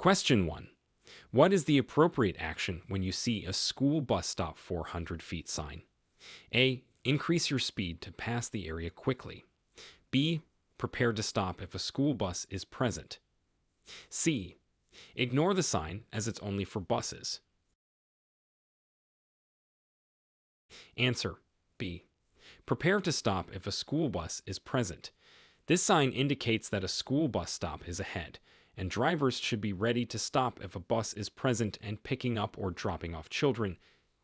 Question 1. What is the appropriate action when you see a school bus stop 400 feet sign? A. Increase your speed to pass the area quickly. B. Prepare to stop if a school bus is present. C. Ignore the sign as it's only for buses. Answer: B. Prepare to stop if a school bus is present. This sign indicates that a school bus stop is ahead, and drivers should be ready to stop if a bus is present and picking up or dropping off children.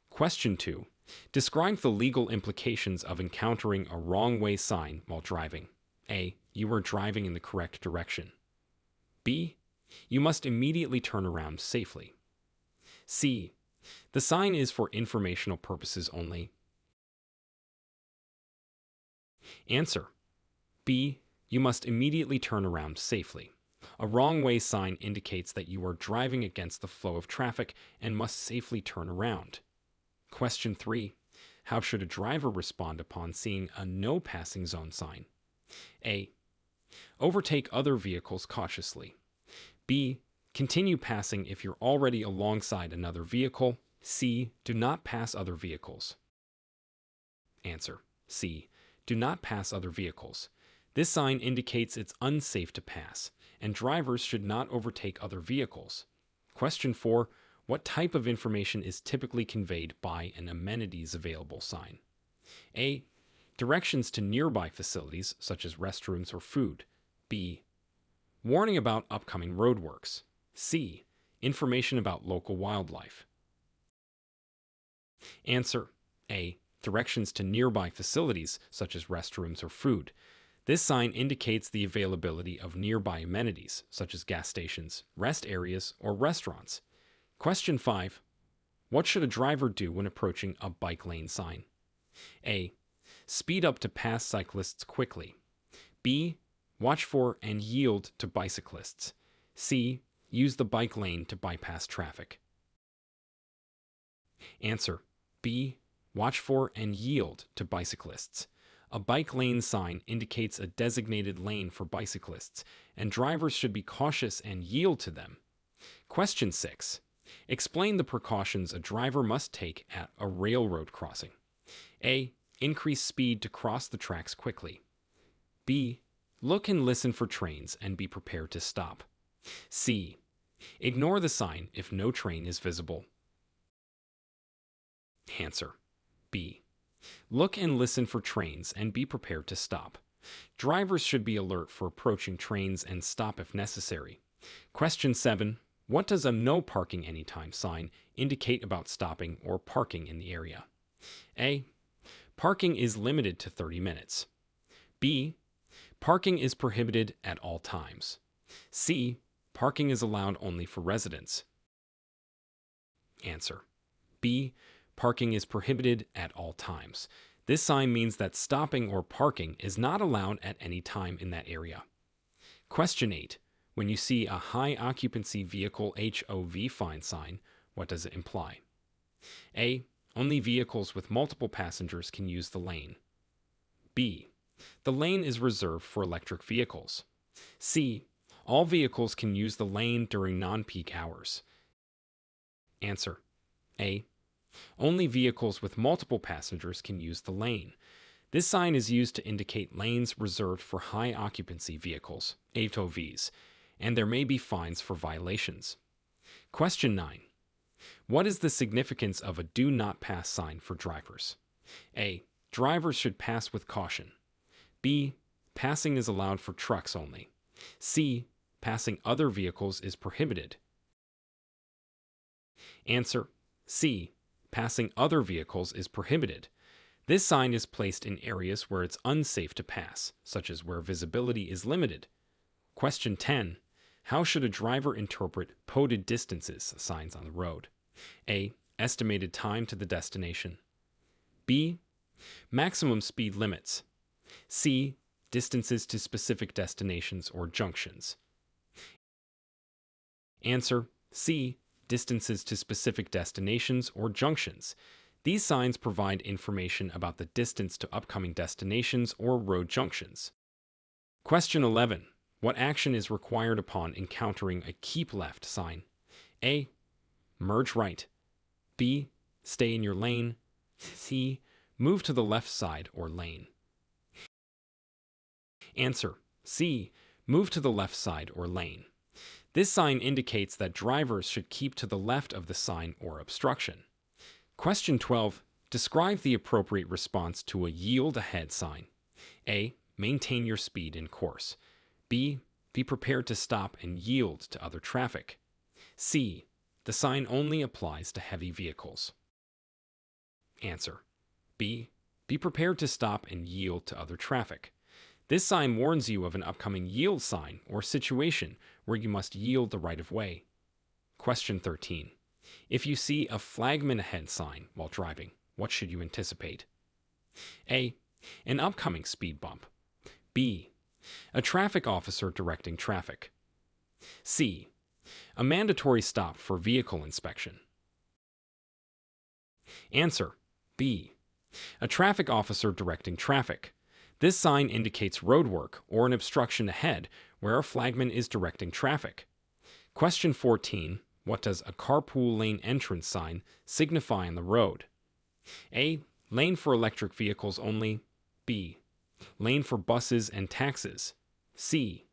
Question 2. Describe the legal implications of encountering a wrong-way sign while driving. A. You are driving in the correct direction. B. You must immediately turn around safely. C. The sign is for informational purposes only. Answer: B. You must immediately turn around safely. A wrong-way sign indicates that you are driving against the flow of traffic and must safely turn around. Question 3. How should a driver respond upon seeing a no passing zone sign? A. Overtake other vehicles cautiously. B. Continue passing if you're already alongside another vehicle. C. Do not pass other vehicles. Answer: C. Do not pass other vehicles. This sign indicates it's unsafe to pass, and drivers should not overtake other vehicles. Question 4. What type of information is typically conveyed by an amenities available sign? A. Directions to nearby facilities such as restrooms or food. B. Warning about upcoming roadworks. C. Information about local wildlife. Answer: A. Directions to nearby facilities such as restrooms or food. This sign indicates the availability of nearby amenities such as gas stations, rest areas, or restaurants. Question 5. What should a driver do when approaching a bike lane sign? A. Speed up to pass cyclists quickly. B. Watch for and yield to bicyclists. C. Use the bike lane to bypass traffic. Answer: B. Watch for and yield to bicyclists. A bike lane sign indicates a designated lane for bicyclists, and drivers should be cautious and yield to them. Question 6. Explain the precautions a driver must take at a railroad crossing. A. Increase speed to cross the tracks quickly. B. Look and listen for trains and be prepared to stop. C. Ignore the sign if no train is visible. Answer: B. Look and listen for trains and be prepared to stop. Drivers should be alert for approaching trains and stop if necessary. Question 7. What does a no parking anytime sign indicate about stopping or parking in the area? A. Parking is limited to 30 minutes. B. Parking is prohibited at all times. C. Parking is allowed only for residents. Answer: B. Parking is prohibited at all times. This sign means that stopping or parking is not allowed at any time in that area. Question 8. When you see a high occupancy vehicle HOV fine sign, what does it imply? A. Only vehicles with multiple passengers can use the lane. B. The lane is reserved for electric vehicles. C. All vehicles can use the lane during non-peak hours. Answer: A. Only vehicles with multiple passengers can use the lane. This sign is used to indicate lanes reserved for high occupancy vehicles, HOVs, and there may be fines for violations. Question 9. What is the significance of a do not pass sign for drivers? A. Drivers should pass with caution. B. Passing is allowed for trucks only. C. Passing other vehicles is prohibited. Answer: C. Passing other vehicles is prohibited. This sign is placed in areas where it's unsafe to pass, such as where visibility is limited. Question 10. How should a driver interpret posted distances signs on the road? A. Estimated time to the destination. B. Maximum speed limits. C. Distances to specific destinations or junctions. Answer: C. Distances to specific destinations or junctions. These signs provide information about the distance to upcoming destinations or road junctions. Question 11. What action is required upon encountering a keep left sign? A. Merge right. B. Stay in your lane. C. Move to the left side or lane. Answer: C. Move to the left side or lane. This sign indicates that drivers should keep to the left of the sign or obstruction. Question 12. Describe the appropriate response to a yield ahead sign. A. Maintain your speed in course. B. Be prepared to stop and yield to other traffic. C. The sign only applies to heavy vehicles. Answer: B. Be prepared to stop and yield to other traffic. This sign warns you of an upcoming yield sign or situation where you must yield the right of way. Question 13. If you see a Flagman ahead sign while driving, what should you anticipate? A. An upcoming speed bump. B. A traffic officer directing traffic. C. A mandatory stop for vehicle inspection. Answer: B. A traffic officer directing traffic. This sign indicates roadwork or an obstruction ahead where a flagman is directing traffic. Question 14. What does a carpool lane entrance sign signify on the road? A. Lane for electric vehicles only. B. Lane for buses and taxis. C.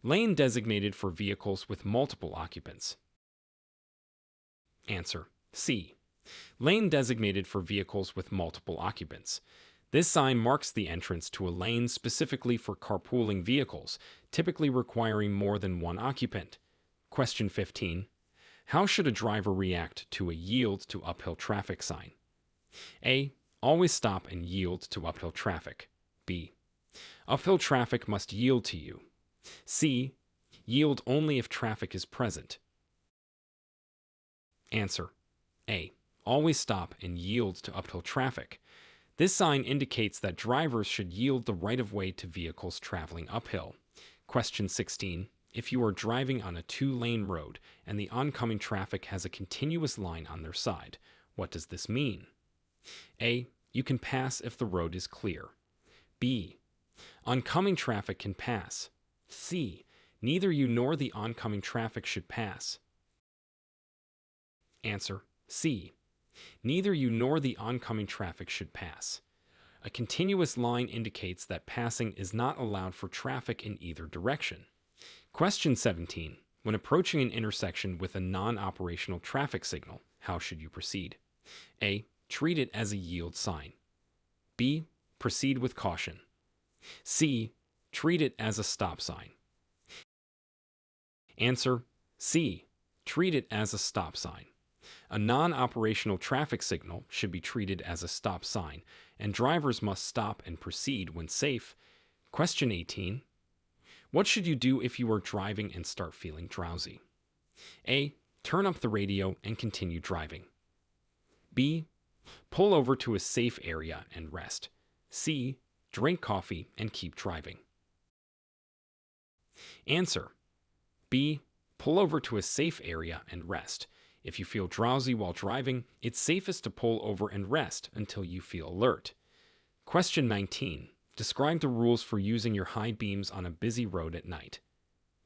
Lane designated for vehicles with multiple occupants. Answer: C. Lane designated for vehicles with multiple occupants. This sign marks the entrance to a lane specifically for carpooling vehicles, typically requiring more than one occupant. Question 15. How should a driver react to a yield to uphill traffic sign? A. Always stop and yield to uphill traffic. B. Uphill traffic must yield to you. C. Yield only if traffic is present. Answer: A. Always stop and yield to uphill traffic. This sign indicates that drivers should yield the right of way to vehicles traveling uphill. Question 16. If you are driving on a two-lane road and the oncoming traffic has a continuous line on their side, what does this mean? A. You can pass if the road is clear. B. Oncoming traffic can pass. C. Neither you nor the oncoming traffic should pass. Answer: C. Neither you nor the oncoming traffic should pass. A continuous line indicates that passing is not allowed for traffic in either direction. Question 17. When approaching an intersection with a non-operational traffic signal, how should you proceed? A. Treat it as a yield sign. B. Proceed with caution. C. Treat it as a stop sign. Answer: C. Treat it as a stop sign. A non-operational traffic signal should be treated as a stop sign, and drivers must stop and proceed when safe. Question 18. What should you do if you are driving and start feeling drowsy? A. Turn up the radio and continue driving. B. Pull over to a safe area and rest. C. Drink coffee and keep driving. Answer: B. Pull over to a safe area and rest. If you feel drowsy while driving, it's safest to pull over and rest until you feel alert. Question 19. Describe the rules for using your high beams on a busy road at night.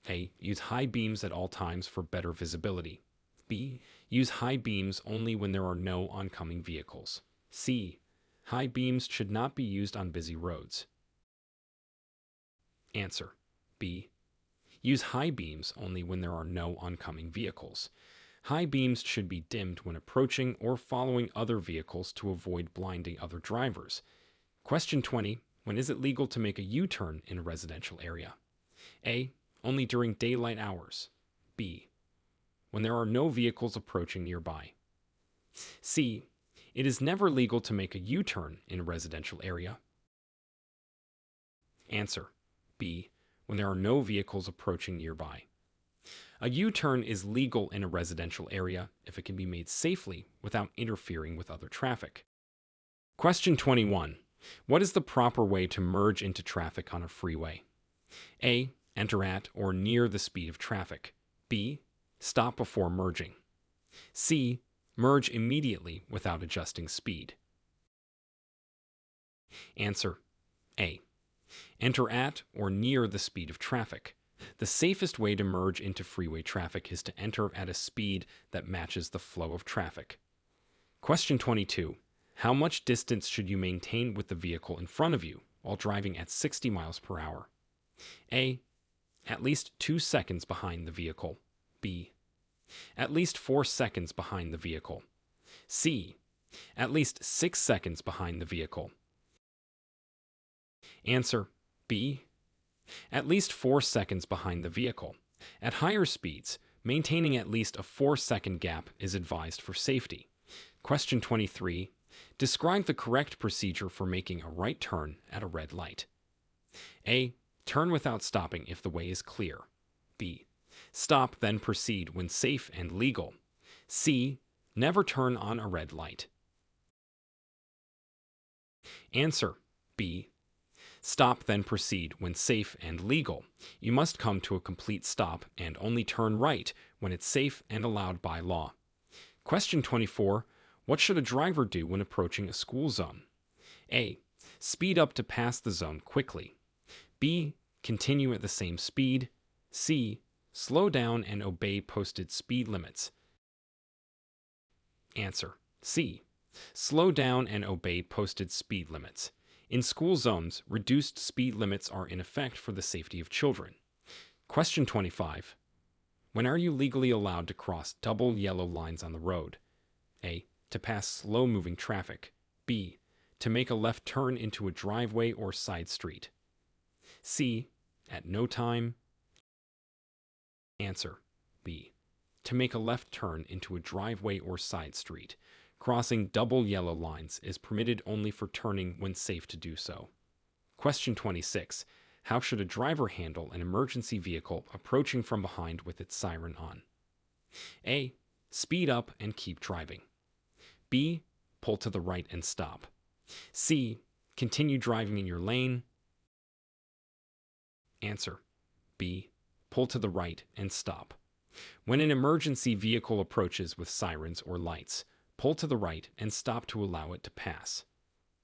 A. Use high beams at all times for better visibility. B. Use high beams only when there are no oncoming vehicles. C. High beams should not be used on busy roads. Answer: B. Use high beams only when there are no oncoming vehicles. High beams should be dimmed when approaching or following other vehicles to avoid blinding other drivers. Question 20. When is it legal to make a U-turn in a residential area? A. Only during daylight hours. B. When there are no vehicles approaching nearby. C. It is never legal to make a U-turn in a residential area. Answer: B. When there are no vehicles approaching nearby. A U-turn is legal in a residential area if it can be made safely without interfering with other traffic. Question 21. What is the proper way to merge into traffic on a freeway? A. Enter at or near the speed of traffic. B. Stop before merging. C. Merge immediately without adjusting speed. Answer: A. Enter at or near the speed of traffic. The safest way to merge into freeway traffic is to enter at a speed that matches the flow of traffic. Question 22. How much distance should you maintain with the vehicle in front of you while driving at 60 miles per hour? A. At least 2 seconds behind the vehicle. B. At least 4 seconds behind the vehicle. C. At least 6 seconds behind the vehicle. Answer B. At least 4 seconds behind the vehicle. At higher speeds, maintaining at least a 4-second gap is advised for safety. Question 23. Describe the correct procedure for making a right turn at a red light. A. Turn without stopping if the way is clear. B. Stop, then proceed when safe and legal. C. Never turn on a red light. Answer B. Stop, then proceed when safe and legal. You must come to a complete stop and only turn right when it's safe and allowed by law. Question 24. What should a driver do when approaching a school zone? A. Speed up to pass the zone quickly. B. Continue at the same speed. C. Slow down and obey posted speed limits. Answer C. Slow down and obey posted speed limits. In school zones, reduced speed limits are in effect for the safety of children. Question 25. When are you legally allowed to cross double yellow lines on the road? A. To pass slow-moving traffic. B. To make a left turn into a driveway or side street. C. At no time. Answer B. To make a left turn into a driveway or side street. Crossing double yellow lines is permitted only for turning when safe to do so. Question 26. How should a driver handle an emergency vehicle approaching from behind with its siren on? A. Speed up and keep driving. B. Pull to the right and stop. C. Continue driving in your lane. Answer B. Pull to the right and stop. When an emergency vehicle approaches with sirens or lights, pull to the right and stop to allow it to pass.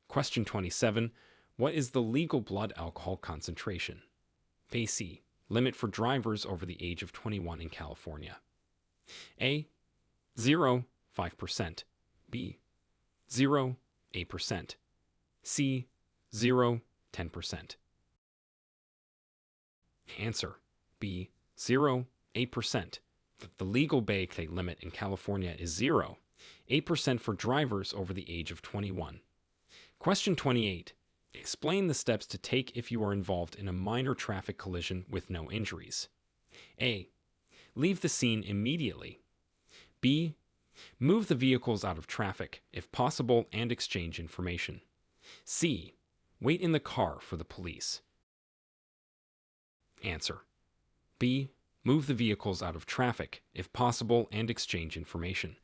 Question 27. What is the legal blood alcohol concentration? C. Limit for drivers over the age of 21 in California. A. 0, 5%. B. 0, 8%. C. 0, 10%. Answer B. 0, 8%. The legal BAC limit in California is 0, 8% for drivers over the age of 21. Question 28. Explain the steps to take if you are involved in a minor traffic collision with no injuries. A. Leave the scene immediately. B. Move the vehicles out of traffic, if possible, and exchange information. C. Wait in the car for the police. Answer B. Move the vehicles out of traffic, if possible, and exchange information.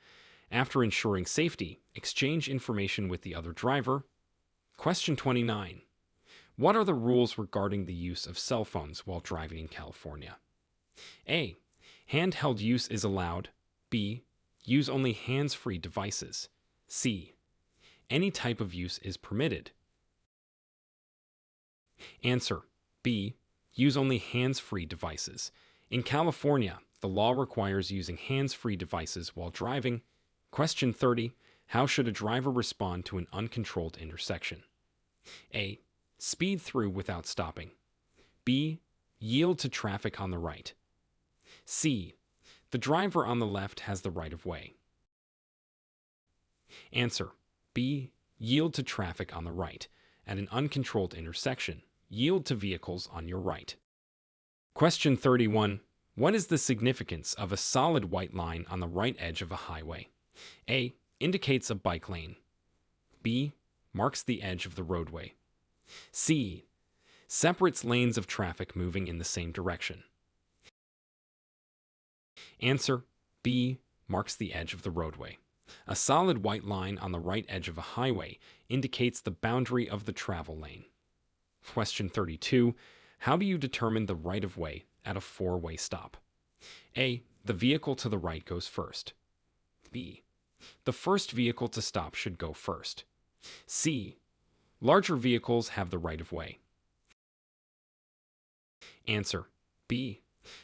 After ensuring safety, exchange information with the other driver. Question 29. What are the rules regarding the use of cell phones while driving in California? A. Handheld use is allowed. B. Use only hands-free devices. C. Any type of use is permitted. Answer B. Use only hands-free devices. In California, the law requires using hands-free devices while driving. Question 30. How should a driver respond to an uncontrolled intersection? A. Speed through without stopping. B. Yield to traffic on the right. C. The driver on the left has the right of way. Answer B. Yield to traffic on the right. At an uncontrolled intersection, yield to vehicles on your right. Question 31. What is the significance of a solid white line on the right edge of a highway? A. Indicates a bike lane. B. Marks the edge of the roadway. C. Separates lanes of traffic moving in the same direction. Answer B. Marks the edge of the roadway. A solid white line on the right edge of a highway indicates the boundary of the travel lane. Question 32. How do you determine the right-of-way at a four-way stop? A. The vehicle to the right goes first. B. The first vehicle to stop should go first. C. Larger vehicles have the right-of-way. Answer B.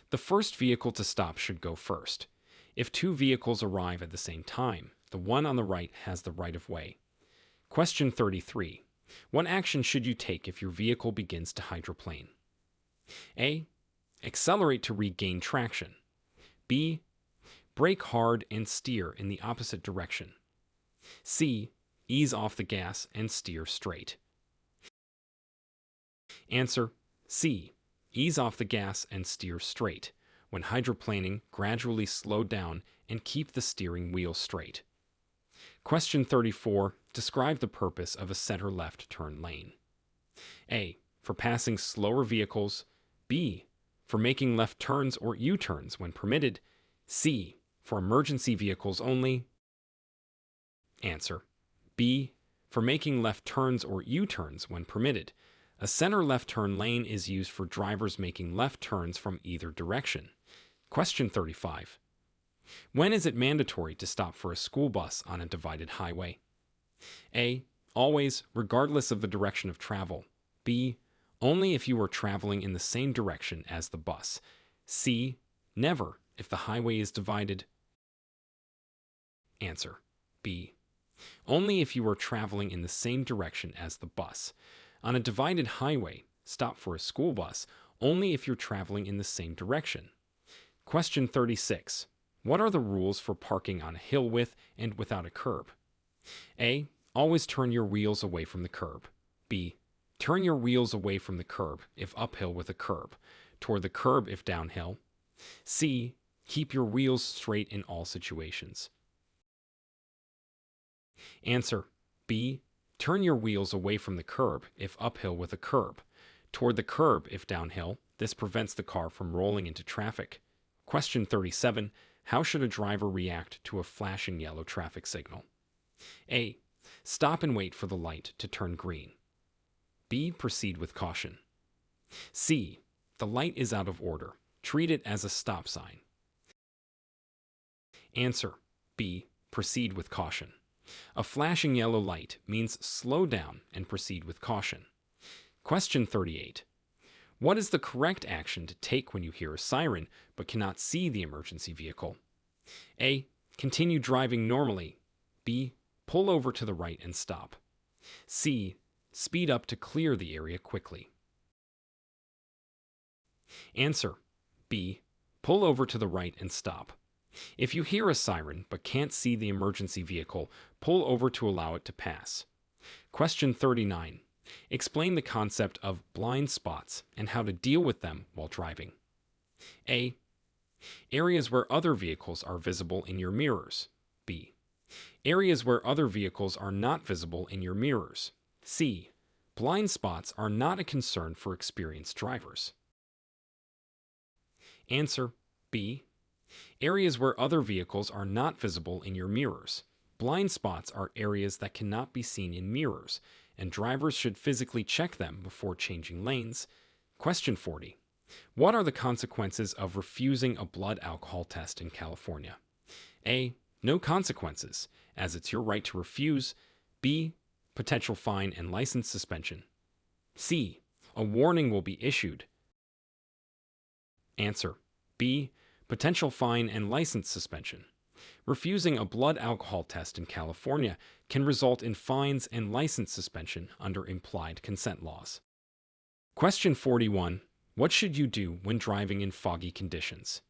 The first vehicle to stop should go first. If two vehicles arrive at the same time, the one on the right has the right of way. Question 33. What action should you take if your vehicle begins to hydroplane? A. Accelerate to regain traction. B. Brake hard and steer in the opposite direction. C. Ease off the gas and steer straight. Answer: C. Ease off the gas and steer straight. When hydroplaning, gradually slow down and keep the steering wheel straight. Question 34. Describe the purpose of a center-left turn lane. A. For passing slower vehicles. B. For making left turns or U-turns when permitted. C. For emergency vehicles only. Answer: B. For making left turns or U-turns when permitted. A center left turn lane is used for drivers making left turns from either direction. Question 35. When is it mandatory to stop for a school bus on a divided highway? A. Always, regardless of the direction of travel. B. Only if you are traveling in the same direction as the bus. C. Never, if the highway is divided. Answer: B. Only if you are traveling in the same direction as the bus. On a divided highway, stop for a school bus only if you're traveling in the same direction. Question 36. What are the rules for parking on a hill with and without a curb? A. Always turn your wheels away from the curb. B. Turn your wheels away from the curb if uphill with a curb, toward the curb if downhill. C. Keep your wheels straight in all situations. Answer: B. Turn your wheels away from the curb if uphill with a curb, toward the curb if downhill. This prevents the car from rolling into traffic. Question 37. How should a driver react to a flashing yellow traffic signal? A. Stop and wait for the light to turn green. B. Proceed with caution. C. The light is out of order. Treat it as a stop sign. Answer: B. Proceed with caution. A flashing yellow light means slow down and proceed with caution. Question 38. What is the correct action to take when you hear a siren but cannot see the emergency vehicle? A. Continue driving normally. B. Pull over to the right and stop. C. Speed up to clear the area quickly. Answer: B. Pull over to the right and stop. If you hear a siren but can't see the emergency vehicle, pull over to allow it to pass. Question 39. Explain the concept of blind spots and how to deal with them while driving. A. Areas where other vehicles are visible in your mirrors. B. Areas where other vehicles are not visible in your mirrors. C. Blind spots are not a concern for experienced drivers. Answer: B. Areas where other vehicles are not visible in your mirrors. Blind spots are areas that cannot be seen in mirrors, and drivers should physically check them before changing lanes. Question 40. What are the consequences of refusing a blood alcohol test in California? A. No consequences, as it's your right to refuse. B. Potential fine and license suspension. C. A warning will be issued. Answer: B. Potential fine and license suspension. Refusing a blood alcohol test in California can result in fines and license suspension under implied consent laws. Question 41. What should you do when driving in foggy conditions?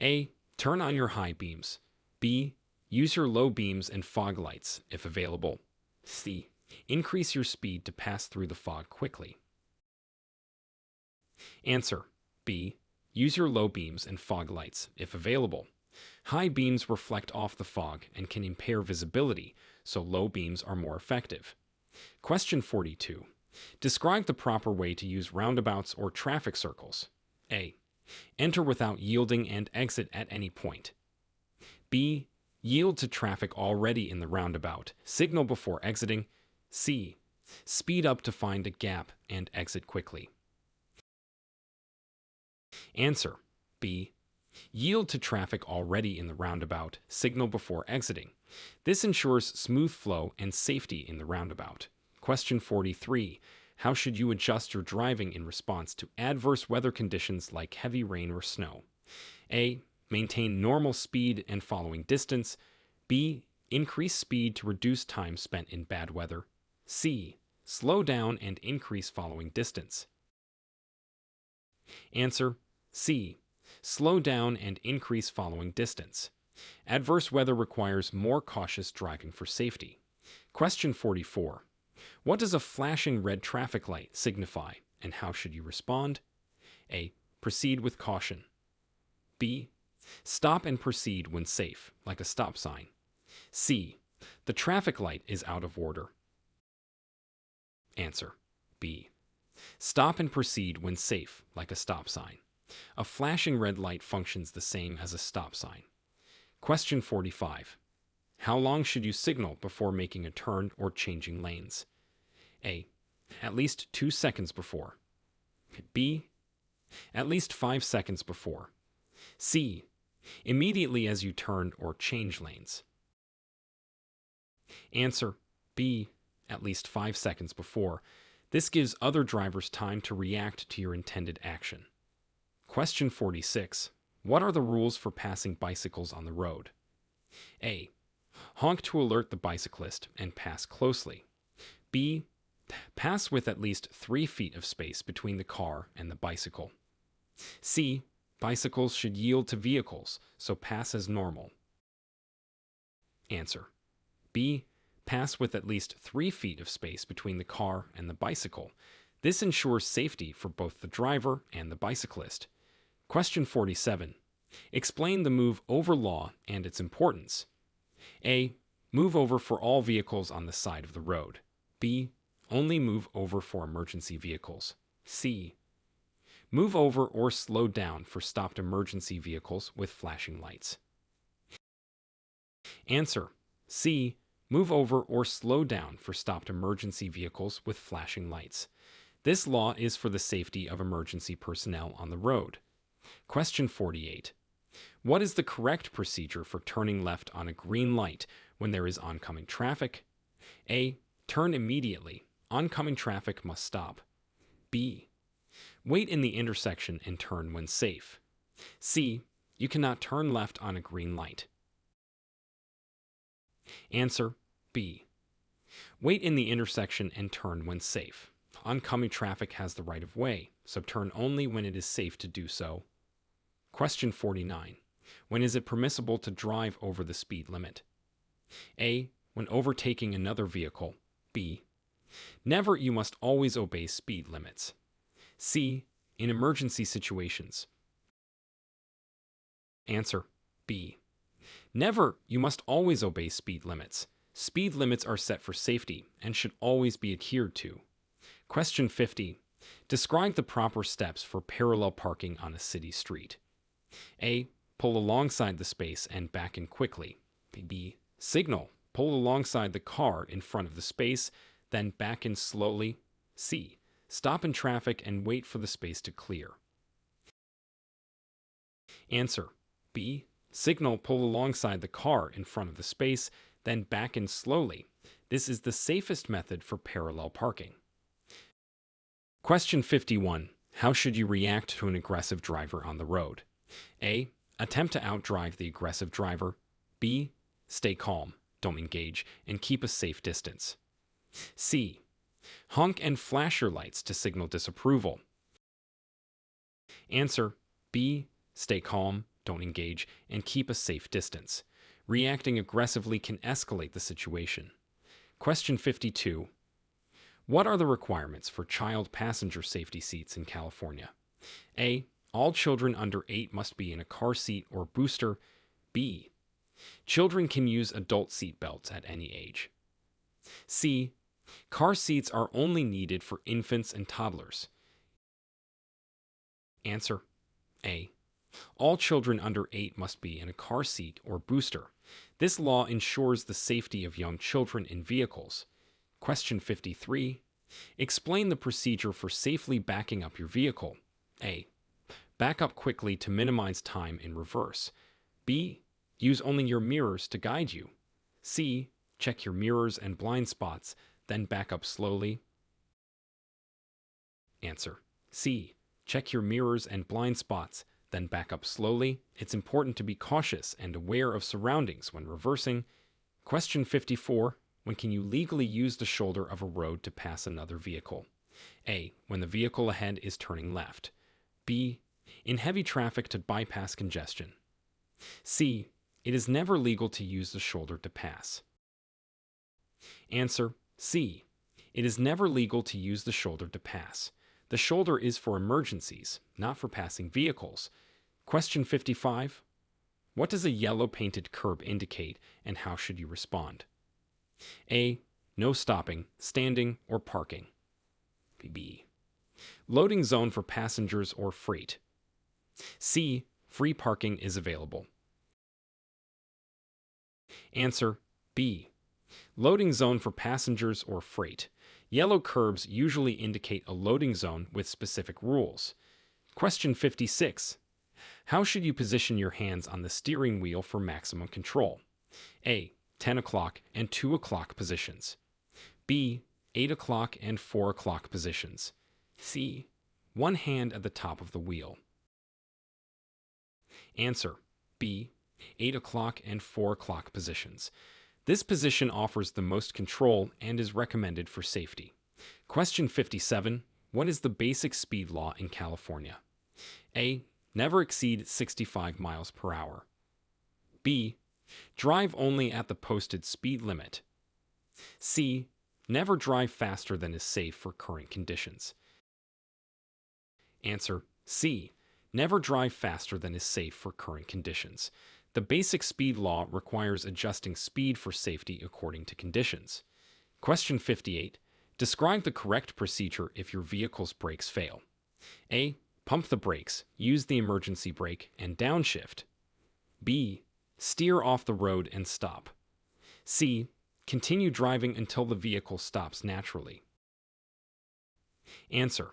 A. Turn on your high beams. B. Use your low beams and fog lights, if available. C. Increase your speed to pass through the fog quickly. Answer: B. Use your low beams and fog lights, if available. High beams reflect off the fog and can impair visibility, so low beams are more effective. Question 42. Describe the proper way to use roundabouts or traffic circles. A. Enter without yielding and exit at any point. B. Yield to traffic already in the roundabout. Signal before exiting. C. Speed up to find a gap and exit quickly. Answer: B. Yield to traffic already in the roundabout. Signal before exiting. This ensures smooth flow and safety in the roundabout. Question 43. How should you adjust your driving in response to adverse weather conditions like heavy rain or snow? A. Maintain normal speed and following distance. B. Increase speed to reduce time spent in bad weather. C. Slow down and increase following distance. Answer: C. Slow down and increase following distance. Adverse weather requires more cautious driving for safety. Question 44. What does a flashing red traffic light signify, and how should you respond? A. Proceed with caution. B. Stop and proceed when safe, like a stop sign. C. The traffic light is out of order. Answer: B. Stop and proceed when safe, like a stop sign. A flashing red light functions the same as a stop sign. Question 45. How long should you signal before making a turn or changing lanes? A. At least 2 seconds before. B. At least 5 seconds before. C. Immediately as you turn or change lanes. Answer: B. At least 5 seconds before. This gives other drivers time to react to your intended action. Question 46. What are the rules for passing bicycles on the road? A. Honk to alert the bicyclist and pass closely. B. Pass with at least 3 feet of space between the car and the bicycle. C. Bicycles should yield to vehicles, so pass as normal. Answer: B. Pass with at least 3 feet of space between the car and the bicycle. This ensures safety for both the driver and the bicyclist. Question 47. Explain the move over law and its importance. A. Move over for all vehicles on the side of the road. B. Only move over for emergency vehicles. C. Move over or slow down for stopped emergency vehicles with flashing lights. Answer: C. Move over or slow down for stopped emergency vehicles with flashing lights. This law is for the safety of emergency personnel on the road. Question 48. What is the correct procedure for turning left on a green light when there is oncoming traffic? A. Turn immediately. Oncoming traffic must stop. B. Wait in the intersection and turn when safe. C. You cannot turn left on a green light. Answer: B. Wait in the intersection and turn when safe. Oncoming traffic has the right of way, so turn only when it is safe to do so. Question 49. When is it permissible to drive over the speed limit? A. When overtaking another vehicle. B. Never. You must always obey speed limits. C. In emergency situations. Answer: B. Never. You must always obey speed limits. Speed limits are set for safety and should always be adhered to. Question 50. Describe the proper steps for parallel parking on a city street. A. Pull alongside the space and back in quickly. B. Signal. Pull alongside the car in front of the space, then back in slowly. C. Stop in traffic and wait for the space to clear. Answer: B. Signal. Pull alongside the car in front of the space, then back in slowly. This is the safest method for parallel parking. Question 51. How should you react to an aggressive driver on the road? A. Attempt to outdrive the aggressive driver. B. Stay calm, don't engage, and keep a safe distance. C. Honk and flash your lights to signal disapproval. Answer: B. Stay calm, don't engage, and keep a safe distance. Reacting aggressively can escalate the situation. Question 52. What are the requirements for child passenger safety seats in California? A. All children under 8 must be in a car seat or booster. B. Children can use adult seat belts at any age. C. Car seats are only needed for infants and toddlers. Answer: A. All children under 8 must be in a car seat or booster. This law ensures the safety of young children in vehicles. Question 53. Explain the procedure for safely backing up your vehicle. A. Back up quickly to minimize time in reverse. B. Use only your mirrors to guide you. C. Check your mirrors and blind spots, then back up slowly. Answer: C. Check your mirrors and blind spots, then back up slowly. It's important to be cautious and aware of surroundings when reversing. Question 54. When can you legally use the shoulder of a road to pass another vehicle? A. When the vehicle ahead is turning left. B. In heavy traffic to bypass congestion. C. It is never legal to use the shoulder to pass. Answer: C. It is never legal to use the shoulder to pass. The shoulder is for emergencies, not for passing vehicles. Question 55. What does a yellow painted curb indicate, and how should you respond? A. No stopping, standing, or parking. B. Loading zone for passengers or freight. C. Free parking is available. Answer: B. Loading zone for passengers or freight. Yellow curbs usually indicate a loading zone with specific rules. Question 56. How should you position your hands on the steering wheel for maximum control? A. 10 o'clock and 2 o'clock positions. B. 8 o'clock and 4 o'clock positions. C. One hand at the top of the wheel. Answer: B. 8 o'clock and 4 o'clock positions. This position offers the most control and is recommended for safety. Question 57. What is the basic speed law in California? A. Never exceed 65 miles per hour. B. Drive only at the posted speed limit. C. Never drive faster than is safe for current conditions. Answer: C. Never drive faster than is safe for current conditions. The basic speed law requires adjusting speed for safety according to conditions. Question 58. Describe the correct procedure if your vehicle's brakes fail. A. Pump the brakes, use the emergency brake, and downshift. B. Steer off the road and stop. C. Continue driving until the vehicle stops naturally. Answer: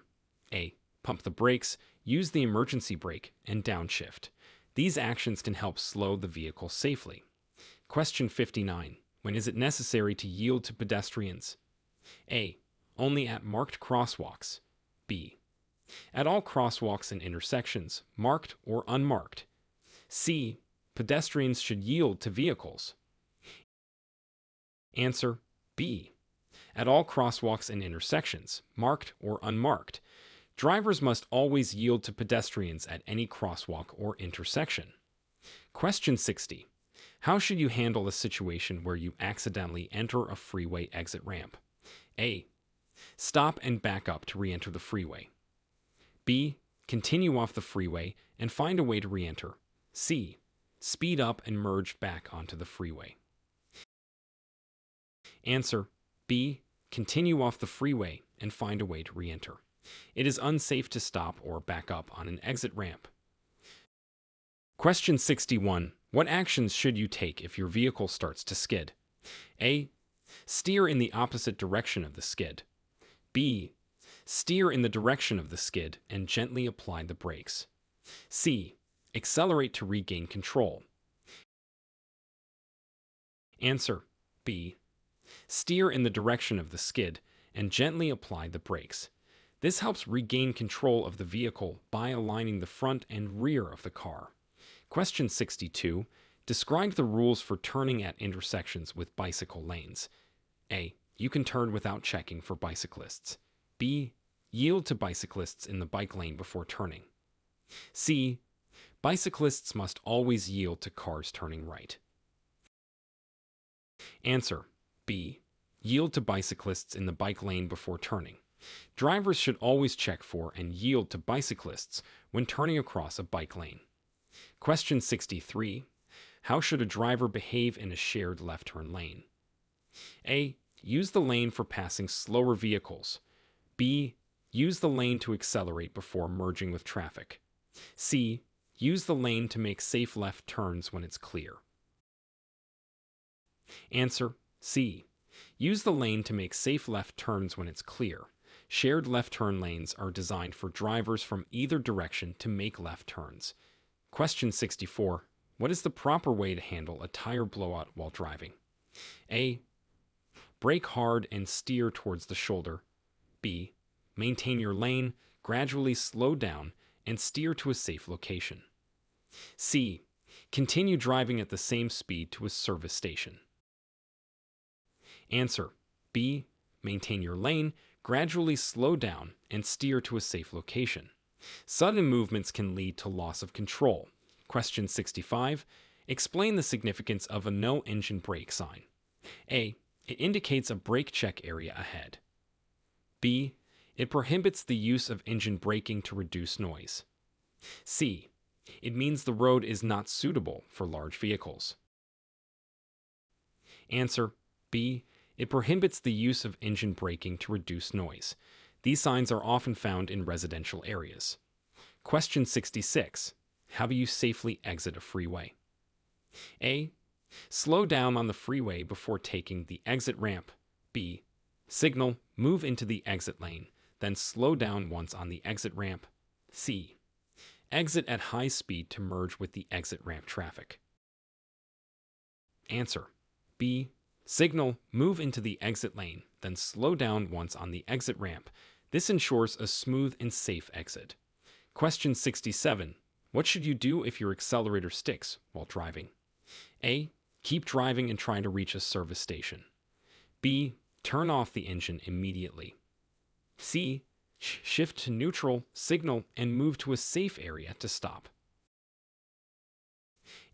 A. Pump the brakes, use the emergency brake, and downshift. These actions can help slow the vehicle safely. Question 59. When is it necessary to yield to pedestrians? A. Only at marked crosswalks. B. At all crosswalks and intersections, marked or unmarked. C. Pedestrians should yield to vehicles. Answer: B. At all crosswalks and intersections, marked or unmarked. Drivers must always yield to pedestrians at any crosswalk or intersection. Question 60. How should you handle a situation where you accidentally enter a freeway exit ramp? A. Stop and back up to re-enter the freeway. B. Continue off the freeway and find a way to re-enter. C. Speed up and merge back onto the freeway. Answer: B. Continue off the freeway and find a way to re-enter. It is unsafe to stop or back up on an exit ramp. Question 61. What actions should you take if your vehicle starts to skid? A. Steer in the opposite direction of the skid. B. Steer in the direction of the skid and gently apply the brakes. C. Accelerate to regain control. Answer: B. Steer in the direction of the skid and gently apply the brakes. This helps regain control of the vehicle by aligning the front and rear of the car. Question 62. Describe the rules for turning at intersections with bicycle lanes. A. You can turn without checking for bicyclists. B. Yield to bicyclists in the bike lane before turning. C. Bicyclists must always yield to cars turning right. Answer: B. Yield to bicyclists in the bike lane before turning. Drivers should always check for and yield to bicyclists when turning across a bike lane. Question 63. How should a driver behave in a shared left turn lane? A. Use the lane for passing slower vehicles. B. Use the lane to accelerate before merging with traffic. C. Use the lane to make safe left turns when it's clear. Answer: C. Use the lane to make safe left turns when it's clear. Shared left turn lanes are designed for drivers from either direction to make left turns. Question 64. What is the proper way to handle a tire blowout while driving? A. Brake hard and steer towards the shoulder. B. Maintain your lane, gradually slow down, and steer to a safe location. C. Continue driving at the same speed to a service station. Answer. B. Maintain your lane, gradually slow down, and steer to a safe location. Sudden movements can lead to loss of control. Question 65. Explain the significance of a no engine brake sign. A. It indicates a brake check area ahead. B. It prohibits the use of engine braking to reduce noise. C. It means the road is not suitable for large vehicles. Answer. B. It prohibits the use of engine braking to reduce noise. These signs are often found in residential areas. Question 66. How do you safely exit a freeway? A. Slow down on the freeway before taking the exit ramp. B. Signal, move into the exit lane, then slow down once on the exit ramp. C. Exit at high speed to merge with the exit ramp traffic. Answer. B. Signal, move into the exit lane, then slow down once on the exit ramp. This ensures a smooth and safe exit. Question 67. What should you do if your accelerator sticks while driving? A. Keep driving and try to reach a service station. B. Turn off the engine immediately. C. Shift to neutral, signal, and move to a safe area to stop.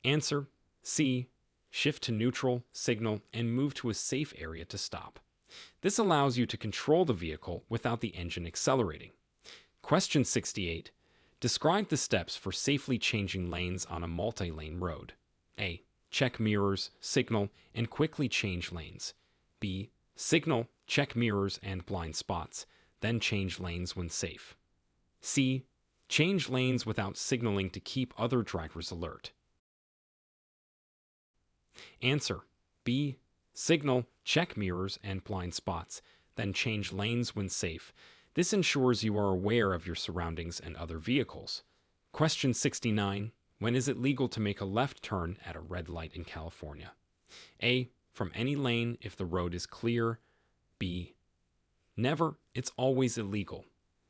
Answer. C. Shift to neutral, signal, and move to a safe area to stop. This allows you to control the vehicle without the engine accelerating. Question 68. Describe the steps for safely changing lanes on a multi-lane road. A. Check mirrors, signal, and quickly change lanes. B. Signal, check mirrors and blind spots, then change lanes when safe. C. Change lanes without signaling to keep other drivers alert. Answer. B. Signal, check mirrors and blind spots, then change lanes when safe. This ensures you are aware of your surroundings and other vehicles. Question 69. When is it legal to make a left turn at a red light in California? A. From any lane if the road is clear. B. Never, it's always illegal.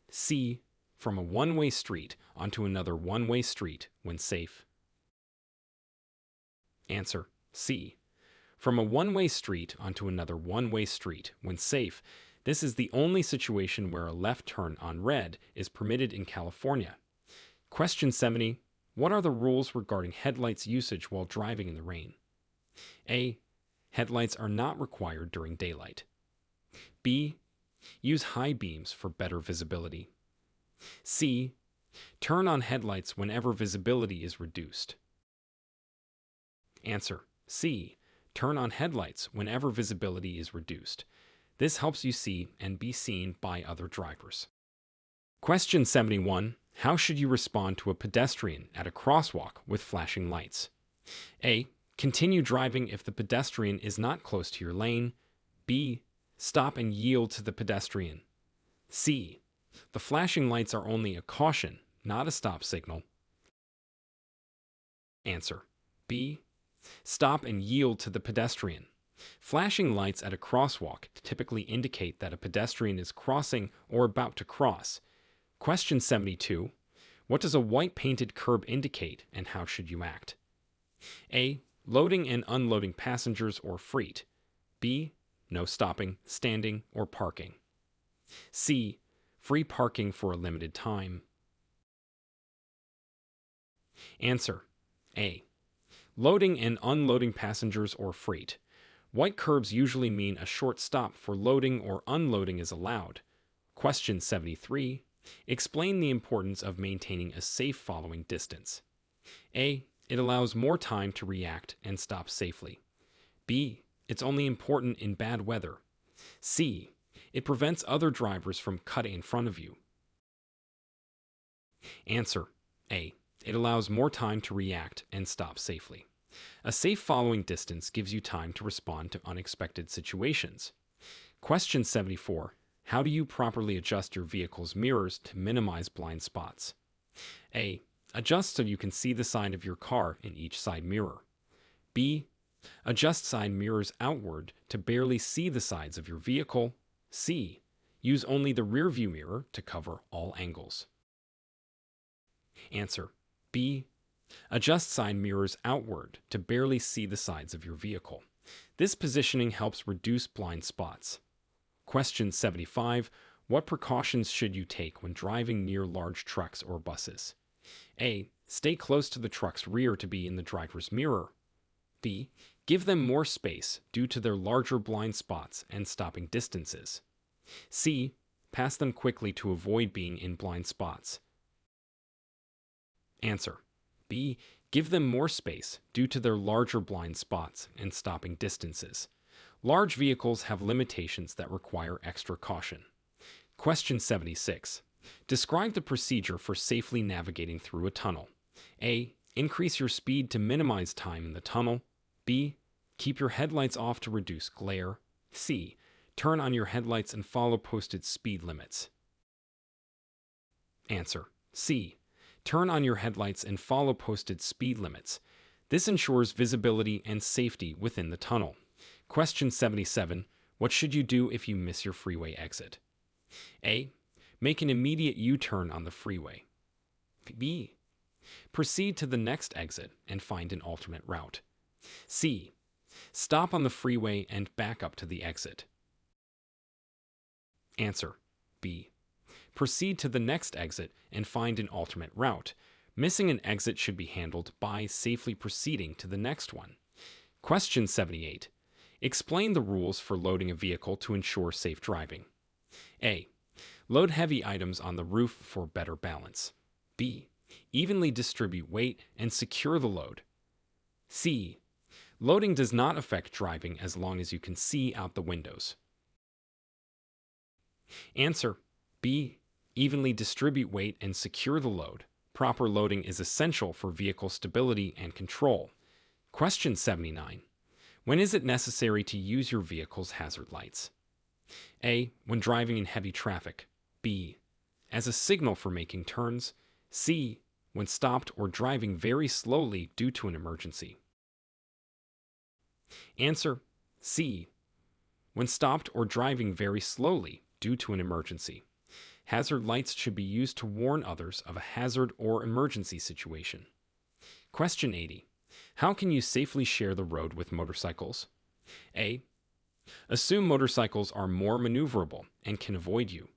C. From a one-way street onto another one-way street when safe. Answer. C. From a one-way street onto another one-way street when safe. This is the only situation where a left turn on red is permitted in California. Question 70. What are the rules regarding headlights usage while driving in the rain? A. Headlights are not required during daylight. B. Use high beams for better visibility. C. Turn on headlights whenever visibility is reduced. Answer. C. Turn on headlights whenever visibility is reduced. This helps you see and be seen by other drivers. Question 71. How should you respond to a pedestrian at a crosswalk with flashing lights? A. Continue driving if the pedestrian is not close to your lane. B. Stop and yield to the pedestrian. C. The flashing lights are only a caution, not a stop signal. Answer. B. Stop and yield to the pedestrian. Flashing lights at a crosswalk typically indicate that a pedestrian is crossing or about to cross. Question 72. What does a white painted curb indicate and how should you act? A. Loading and unloading passengers or freight. B. No stopping, standing, or parking. C. Free parking for a limited time. Answer. A. Loading and unloading passengers or freight. White curbs usually mean a short stop for loading or unloading is allowed. Question 73. Explain the importance of maintaining a safe following distance. A. It allows more time to react and stop safely. B. It's only important in bad weather. C. It prevents other drivers from cutting in front of you. Answer. A. It allows more time to react and stop safely. A safe following distance gives you time to respond to unexpected situations. Question 74. How do you properly adjust your vehicle's mirrors to minimize blind spots? A. Adjust so you can see the side of your car in each side mirror. B. Adjust side mirrors outward to barely see the sides of your vehicle. C. Use only the rear view mirror to cover all angles. Answer B. Adjust side mirrors outward to barely see the sides of your vehicle. This positioning helps reduce blind spots. Question 75. What precautions should you take when driving near large trucks or buses? A. Stay close to the truck's rear to be in the driver's mirror. B. Give them more space due to their larger blind spots and stopping distances. C. Pass them quickly to avoid being in blind spots. Answer B. Give them more space due to their larger blind spots and stopping distances. Large vehicles have limitations that require extra caution. Question 76. Describe the procedure for safely navigating through a tunnel. A. Increase your speed to minimize time in the tunnel. B. Keep your headlights off to reduce glare. C. Turn on your headlights and follow posted speed limits. Answer C. Turn on your headlights and follow posted speed limits. This ensures visibility and safety within the tunnel. Question 77. What should you do if you miss your freeway exit? A. Make an immediate U-turn on the freeway. B. Proceed to the next exit and find an alternate route. C. Stop on the freeway and back up to the exit. Answer B. Proceed to the next exit and find an alternate route. Missing an exit should be handled by safely proceeding to the next one. Question 78. Explain the rules for loading a vehicle to ensure safe driving. A. Load heavy items on the roof for better balance. B. Evenly distribute weight and secure the load. C. Loading does not affect driving as long as you can see out the windows. Answer B. Evenly distribute weight and secure the load. Proper loading is essential for vehicle stability and control. Question 79. When is it necessary to use your vehicle's hazard lights? A. When driving in heavy traffic. B. As a signal for making turns. C. When stopped or driving very slowly due to an emergency. Answer C. When stopped or driving very slowly due to an emergency. Hazard lights should be used to warn others of a hazard or emergency situation. Question 80. How can you safely share the road with motorcycles? A. Assume motorcycles are more maneuverable and can avoid you.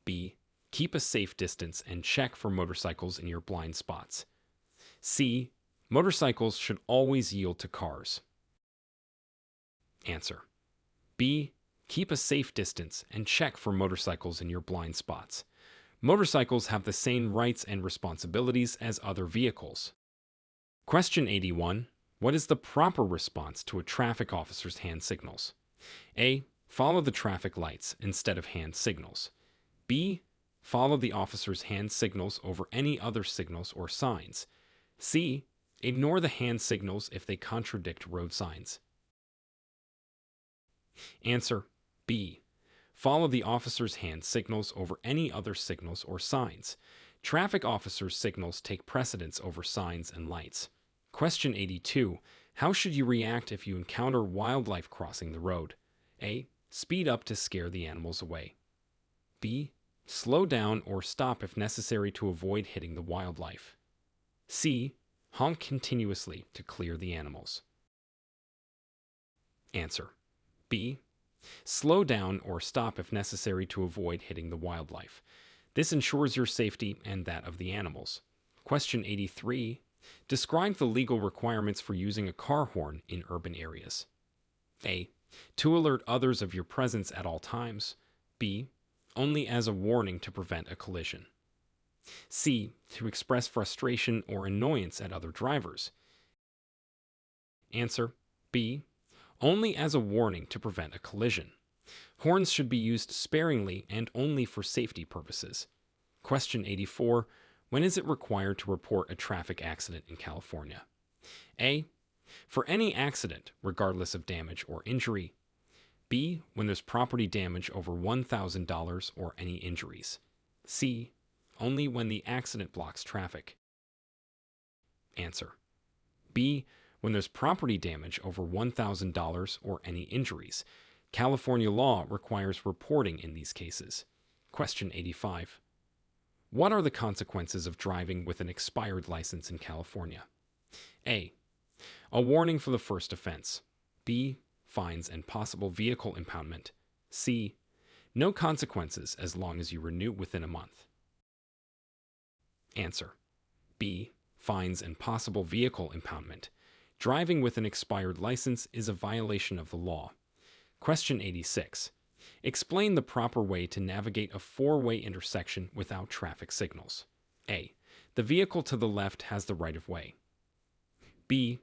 B. Keep a safe distance and check for motorcycles in your blind spots. C. Motorcycles should always yield to cars. Answer B. Keep a safe distance and check for motorcycles in your blind spots. Motorcycles have the same rights and responsibilities as other vehicles. Question 81. What is the proper response to a traffic officer's hand signals? A. Follow the traffic lights instead of hand signals. B. Follow the officer's hand signals over any other signals or signs. C. Ignore the hand signals if they contradict road signs. Answer B. Follow the officer's hand signals over any other signals or signs. Traffic officers' signals take precedence over signs and lights. Question 82. How should you react if you encounter wildlife crossing the road? A. Speed up to scare the animals away. B. Slow down or stop if necessary to avoid hitting the wildlife. C. Honk continuously to clear the animals. Answer B. Slow down or stop if necessary to avoid hitting the wildlife. This ensures your safety and that of the animals. Question 83. Describe the legal requirements for using a car horn in urban areas. A. To alert others of your presence at all times. B. Only as a warning to prevent a collision. C. To express frustration or annoyance at other drivers. Answer B. Only as a warning to prevent a collision. Horns should be used sparingly and only for safety purposes. Question 84. When is it required to report a traffic accident in California? A. For any accident, regardless of damage or injury. B. When there's property damage over $1,000 or any injuries. C. Only when the accident blocks traffic. Answer B. When there's property damage over $1,000 or any injuries. California law requires reporting in these cases. Question 85. What are the consequences of driving with an expired license in California? A. A warning for the first offense. B. Fines and possible vehicle impoundment. C. No consequences as long as you renew within a month. Answer. B. Fines and possible vehicle impoundment. Driving with an expired license is a violation of the law. Question 86. Explain the proper way to navigate a four-way intersection without traffic signals. A. The vehicle to the left has the right of way. B.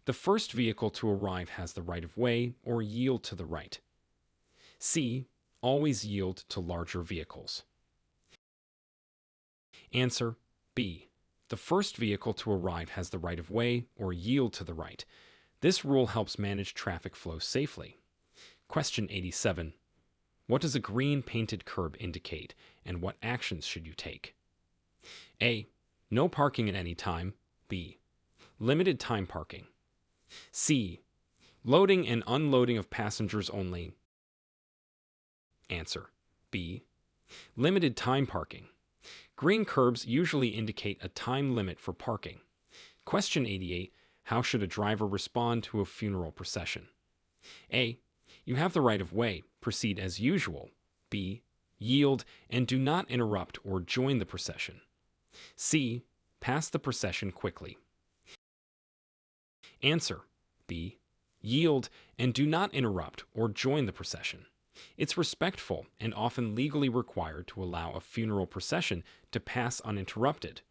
The first vehicle to arrive has the right of way or yield to the right. C. Always yield to larger vehicles. Answer. B. The first vehicle to arrive has the right of way or yield to the right. This rule helps manage traffic flow safely. Question 87. What does a green painted curb indicate, and what actions should you take? A. No parking at any time. B. Limited time parking. C. Loading and unloading of passengers only. Answer. B. Limited time parking. Green curbs usually indicate a time limit for parking. Question 88. How should a driver respond to a funeral procession? A. You have the right of way. Proceed as usual. B. Yield and do not interrupt or join the procession. C. Pass the procession quickly. Answer. B. Yield and do not interrupt or join the procession. It's respectful and often legally required to allow a funeral procession to pass uninterrupted.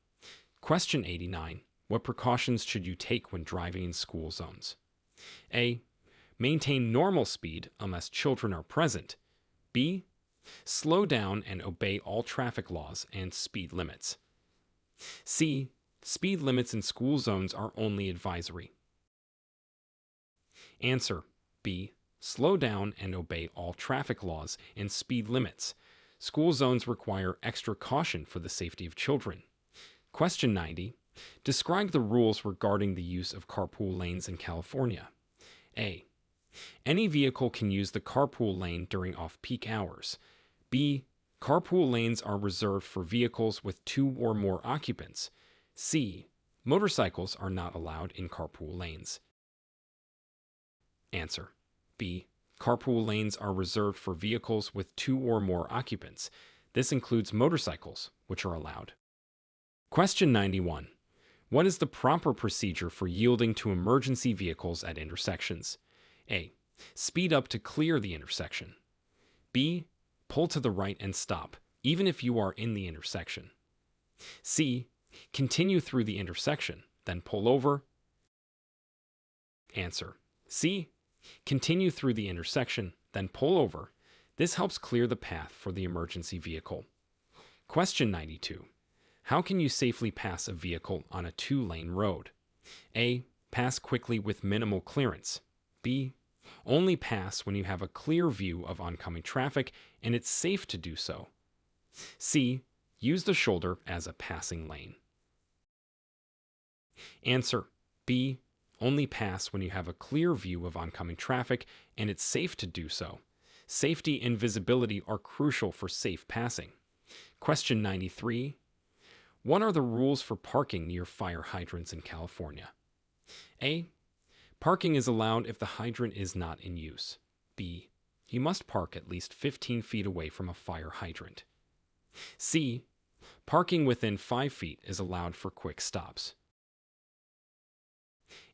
Question 89. What precautions should you take when driving in school zones? A. Maintain normal speed unless children are present. B. Slow down and obey all traffic laws and speed limits. C. Speed limits in school zones are only advisory. Answer. B. Slow down and obey all traffic laws and speed limits. School zones require extra caution for the safety of children. Question 90. Describe the rules regarding the use of carpool lanes in California. A. Any vehicle can use the carpool lane during off-peak hours. B. Carpool lanes are reserved for vehicles with 2 or more occupants. C. Motorcycles are not allowed in carpool lanes. Answer. B. Carpool lanes are reserved for vehicles with 2 or more occupants. This includes motorcycles, which are allowed. Question 91. What is the proper procedure for yielding to emergency vehicles at intersections? A. Speed up to clear the intersection. B. Pull to the right and stop, even if you are in the intersection. C. Continue through the intersection, then pull over. Answer. C. Continue through the intersection, then pull over. This helps clear the path for the emergency vehicle. Question 92. How can you safely pass a vehicle on a 2-lane road? A. Pass quickly with minimal clearance. B. Only pass when you have a clear view of oncoming traffic and it's safe to do so. C. Use the shoulder as a passing lane. Answer. B. Only pass when you have a clear view of oncoming traffic and it's safe to do so. Safety and visibility are crucial for safe passing. Question 93. What are the rules for parking near fire hydrants in California? A. Parking is allowed if the hydrant is not in use. B. You must park at least 15 feet away from a fire hydrant. C. Parking within 5 feet is allowed for quick stops.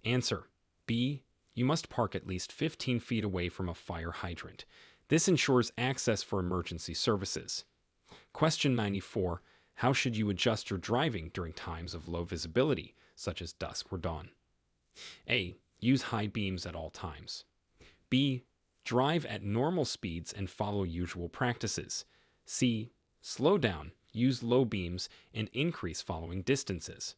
Answer. B. You must park at least 15 feet away from a fire hydrant. This ensures access for emergency services. Question 94. How should you adjust your driving during times of low visibility, such as dusk or dawn? A. Use high beams at all times. B. Drive at normal speeds and follow usual practices. C. Slow down, use low beams, and increase following distances.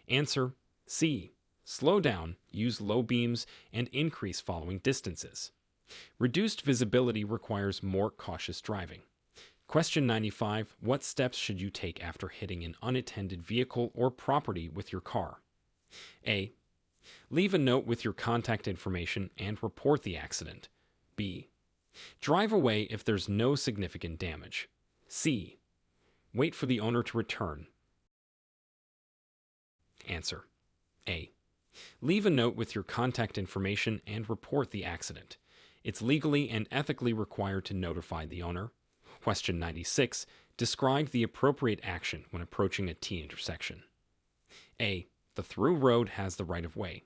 Answer. C. Slow down, use low beams, and increase following distances. Reduced visibility requires more cautious driving. Question 95. What steps should you take after hitting an unattended vehicle or property with your car? A. Leave a note with your contact information and report the accident. B. Drive away if there's no significant damage. C. Wait for the owner to return. Answer: A. Leave a note with your contact information and report the accident. It's legally and ethically required to notify the owner. Question 96. Describe the appropriate action when approaching a T intersection. A. The through road has the right of way.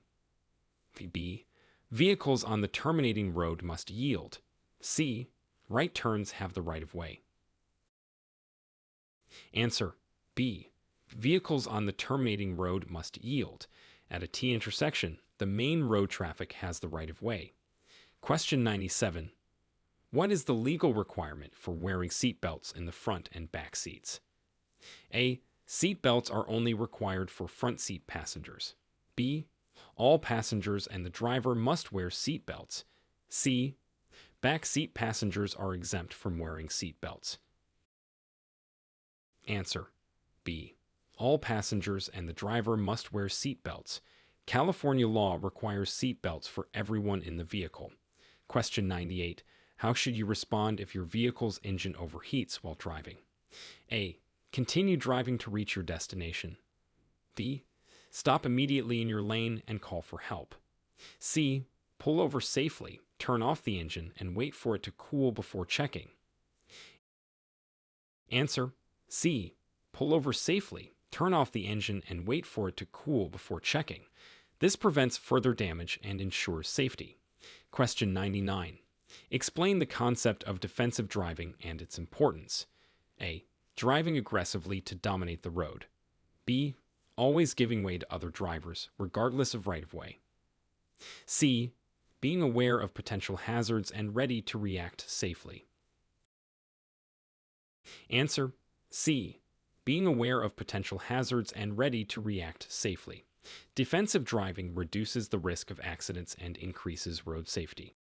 B. Vehicles on the terminating road must yield. C. Right turns have the right of way. Answer: B. Vehicles on the terminating road must yield. At a T intersection, the main road traffic has the right of way. Question 97. What is the legal requirement for wearing seat belts in the front and back seats? A. Seat belts are only required for front seat passengers. B. All passengers and the driver must wear seat belts. C. Back seat passengers are exempt from wearing seat belts. Answer: B. All passengers and the driver must wear seat belts. California law requires seat belts for everyone in the vehicle. Question 98. How should you respond if your vehicle's engine overheats while driving? A. Continue driving to reach your destination. B. Stop immediately in your lane and call for help. C. Pull over safely, turn off the engine, and wait for it to cool before checking. Answer: C. Pull over safely, turn off the engine, and wait for it to cool before checking. This prevents further damage and ensures safety. Question 99. Explain the concept of defensive driving and its importance. A. Driving aggressively to dominate the road. B. Always giving way to other drivers, regardless of right-of-way. C. Being aware of potential hazards and ready to react safely. Answer: C. Being aware of potential hazards and ready to react safely. Defensive driving reduces the risk of accidents and increases road safety.